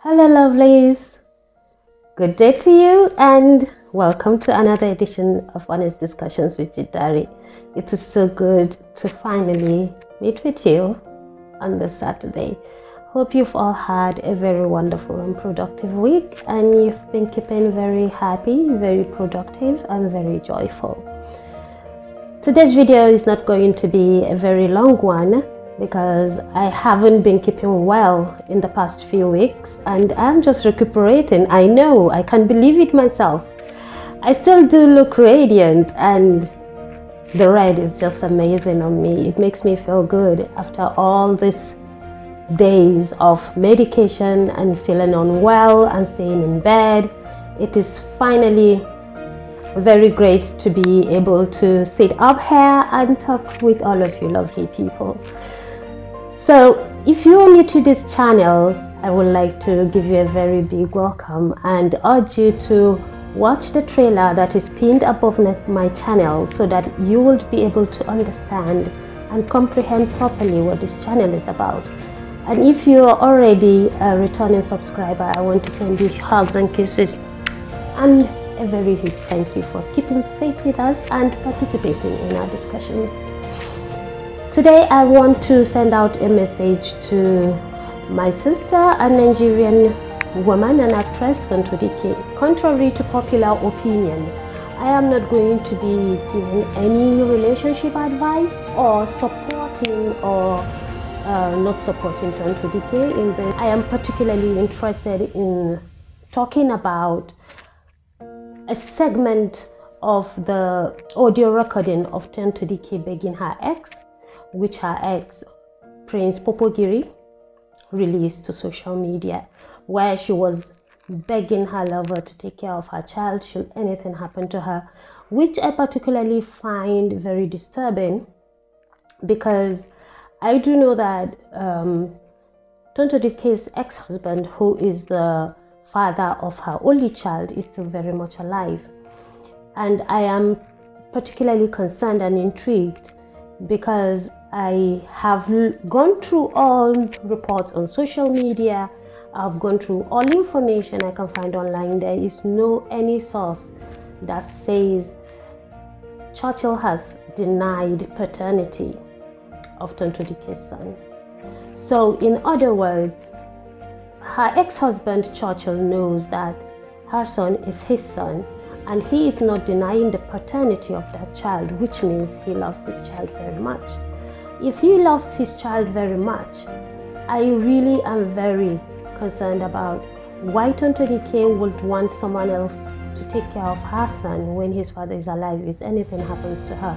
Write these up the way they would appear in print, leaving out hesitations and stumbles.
Hello lovelies, good day to you and welcome to another edition of Honest Discussions with Jidari. It is so good to finally meet with you on this Saturday. Hope you've all had a very wonderful and productive week and you've been keeping very happy, very productive and very joyful. Today's video is not going to be a very long one because I haven't been keeping well in the past few weeks and I'm just recuperating. I know, I can't believe it myself. I still do look radiant and the red is just amazing on me. It makes me feel good after all these days of medication and feeling unwell and staying in bed. It is finally very great to be able to sit up here and talk with all of you lovely people. So if you are new to this channel, I would like to give you a very big welcome and urge you to watch the trailer that is pinned above my channel so that you will be able to understand and comprehend properly what this channel is about. And if you are already a returning subscriber, I want to send you hugs and kisses and a very huge thank you for keeping faith with us and participating in our discussions. Today I want to send out a message to my sister, a Nigerian woman and actress, Tonto Dike. Contrary to popular opinion, I am not going to be giving any relationship advice or supporting or not supporting Tonto Dike. I am particularly interested in talking about a segment of the audio recording of Tonto Dike begging her ex, which her ex, Prince Popogiri, released to social media, where she was begging her lover to take care of her child should anything happen to her, which I particularly find very disturbing because I do know that Tonto Dike's ex-husband, who is the father of her only child, is still very much alive. And I am particularly concerned and intrigued because I have gone through all reports on social media. I've gone through all information I can find online. There is no any source that says Churchill has denied paternity of Tonto Dike's son. So in other words, her ex-husband Churchill knows that her son is his son and he is not denying the paternity of that child, which means he loves his child very much. If he loves his child very much, I really am very concerned about why Tonto Dike would want someone else to take care of her son when his father is alive if anything happens to her.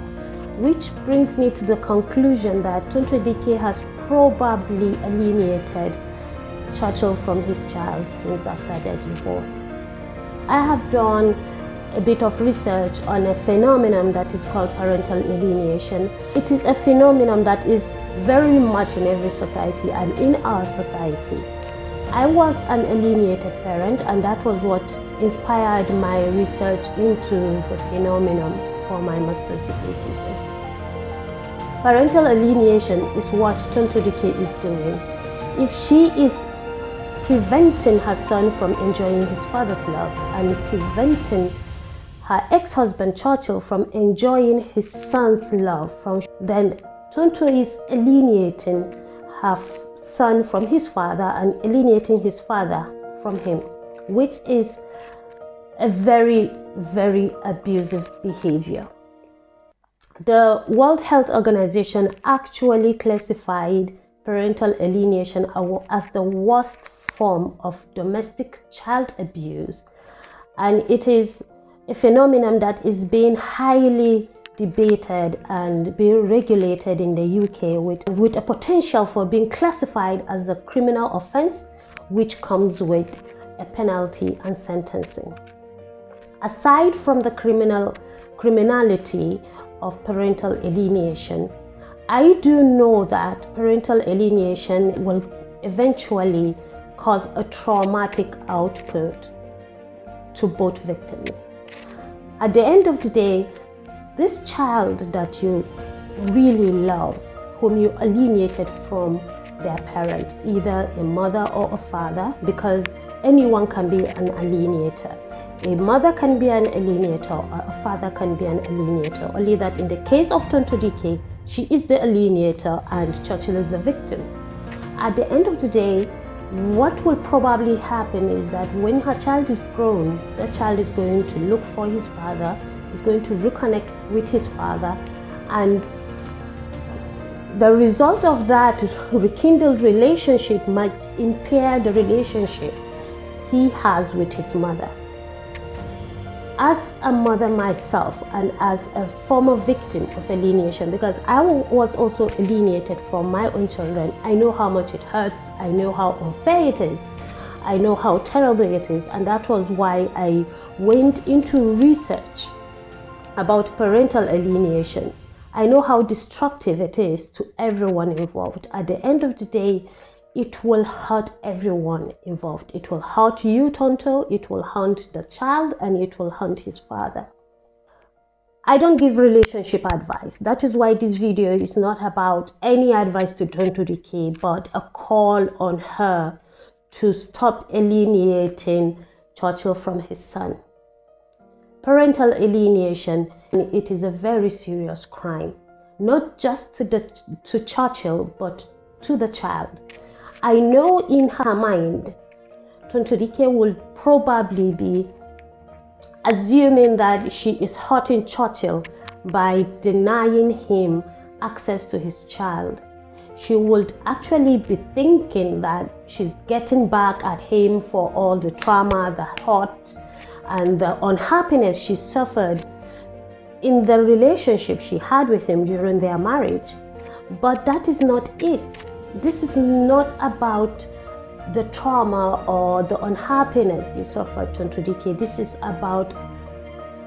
Which brings me to the conclusion that Tonto Dike has probably alienated Churchill from his child since after their divorce. I have done a bit of research on a phenomenon that is called parental alienation. It is a phenomenon that is very much in every society and in our society. I was an alienated parent and that was what inspired my research into the phenomenon for my master's degree thesis. Parental alienation is what Tonto Dike is doing. If she is preventing her son from enjoying his father's love and preventing her ex-husband Churchill from enjoying his son's love, then Tonto is alienating her son from his father and alienating his father from him, which is a very, very abusive behavior. The World Health Organization actually classified parental alienation as the worst form of domestic child abuse, and it is a phenomenon that is being highly debated and being regulated in the UK with a potential for being classified as a criminal offense, which comes with a penalty and sentencing. Aside from the criminality of parental alienation, I do know that parental alienation will eventually cause a traumatic output to both victims. At the end of the day, this child that you really love, whom you alienated from their parent, either a mother or a father, because anyone can be an alienator. A mother can be an alienator, or a father can be an alienator, only that in the case of Tonto Dike, she is the alienator and Churchill is the victim. At the end of the day, what will probably happen is that when her child is grown, the child is going to look for his father, is going to reconnect with his father, and the result of that rekindled relationship might impair the relationship he has with his mother. As a mother myself and as a former victim of alienation, because I was also alienated from my own children, I know how much it hurts, I know how unfair it is, I know how terrible it is, and that was why I went into research about parental alienation. I know how destructive it is to everyone involved. At the end of the day, it will hurt everyone involved. It will hurt you, Tonto, it will haunt the child, and it will haunt his father. I don't give relationship advice. That is why this video is not about any advice to Tonto Dike, but a call on her to stop alienating Churchill from his son. Parental alienation, it is a very serious crime, not just to Churchill, but to the child. I know in her mind, Tonto Dike will probably be assuming that she is hurting Churchill by denying him access to his child. She would actually be thinking that she's getting back at him for all the trauma, the hurt, and the unhappiness she suffered in the relationship she had with him during their marriage. But that is not it. This is not about the trauma or the unhappiness you suffered, Tonto Dike. This is about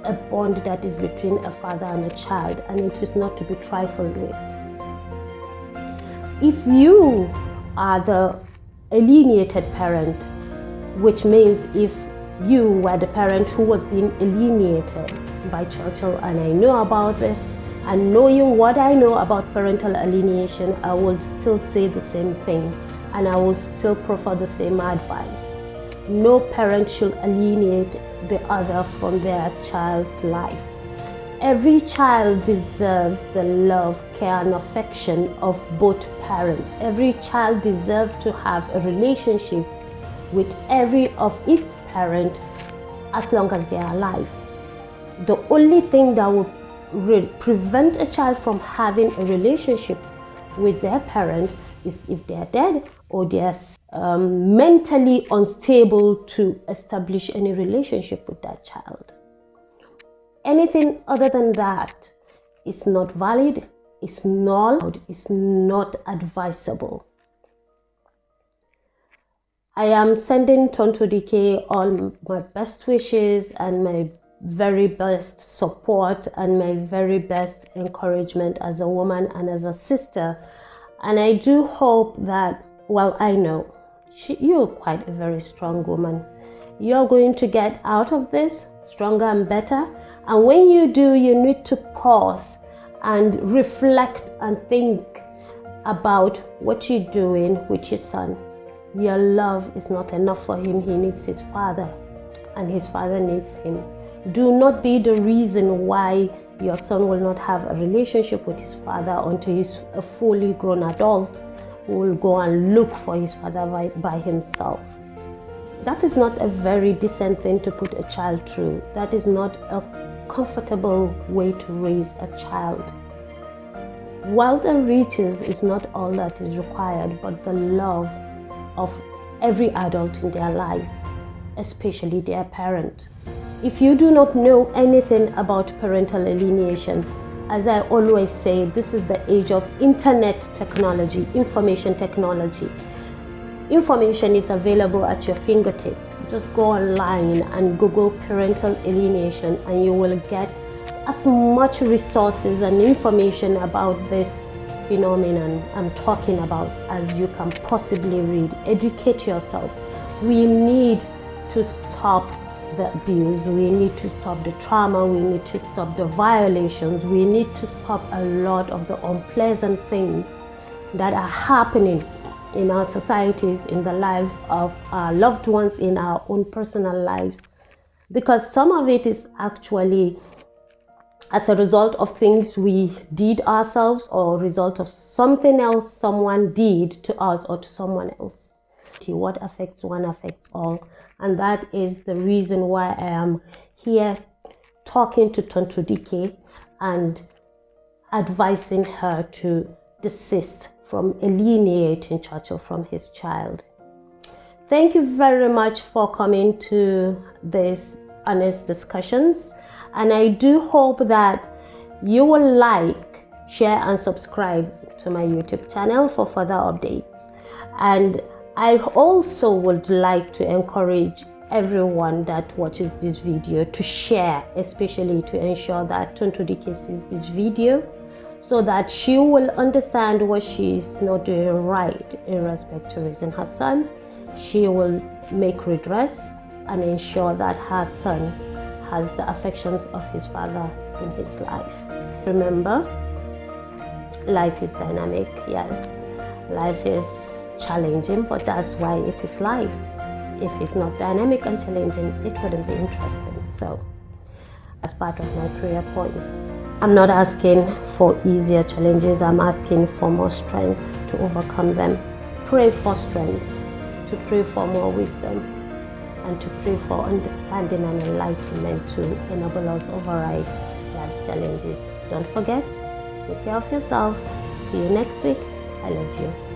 a bond that is between a father and a child, and it is not to be trifled with. If you are the alienated parent, which means if you were the parent who was being alienated by Churchill, and I know about this, and knowing what I know about parental alienation, I will still say the same thing, and I will still prefer the same advice. No parent should alienate the other from their child's life. Every child deserves the love, care, and affection of both parents. Every child deserves to have a relationship with every of its parents as long as they are alive. The only thing that would prevent a child from having a relationship with their parent is if they are dead or they are mentally unstable to establish any relationship with that child. Anything other than that is not valid, is null, is not advisable. I am sending Tonto Dike all my best wishes and my very best support and my very best encouragement as a woman and as a sister. And I do hope that, well, I know you're quite a very strong woman. You're going to get out of this stronger and better. And when you do, you need to pause and reflect and think about what you're doing with your son. Your love is not enough for him. He needs his father, and his father needs him. Do not be the reason why your son will not have a relationship with his father until he's a fully grown adult who will go and look for his father by himself. That is not a very decent thing to put a child through. That is not a comfortable way to raise a child. Wealth and riches is not all that is required, but the love of every adult in their life, especially their parent. If you do not know anything about parental alienation, as I always say, this is the age of internet technology, information technology. Information is available at your fingertips. Just go online and Google parental alienation and you will get as much resources and information about this phenomenon I'm talking about as you can possibly read. Educate yourself. We need to stop the abuse, we need to stop the trauma, we need to stop the violations, we need to stop a lot of the unpleasant things that are happening in our societies, in the lives of our loved ones, in our own personal lives, because some of it is actually as a result of things we did ourselves or a result of something else someone did to us or to someone else. What affects one affects all, and that is the reason why I am here talking to Tonto Dike and advising her to desist from alienating Churchill from his child. Thank you very much for coming to this honest discussions, and I do hope that you will like, share and subscribe to my YouTube channel for further updates. And I also would like to encourage everyone that watches this video to share, especially to ensure that Tonto Dike sees this video, so that she will understand what she's not doing right in respect to raising her son. She will make redress and ensure that her son has the affections of his father in his life. Remember, life is dynamic, yes. Life is challenging, but that's why it is life. If it's not dynamic and challenging, it wouldn't be interesting. So, as part of my prayer points, I'm not asking for easier challenges, I'm asking for more strength to overcome them. Pray for strength, to pray for more wisdom, and to pray for understanding and enlightenment to enable us override life's challenges. Don't forget, take care of yourself. See you next week. I love you.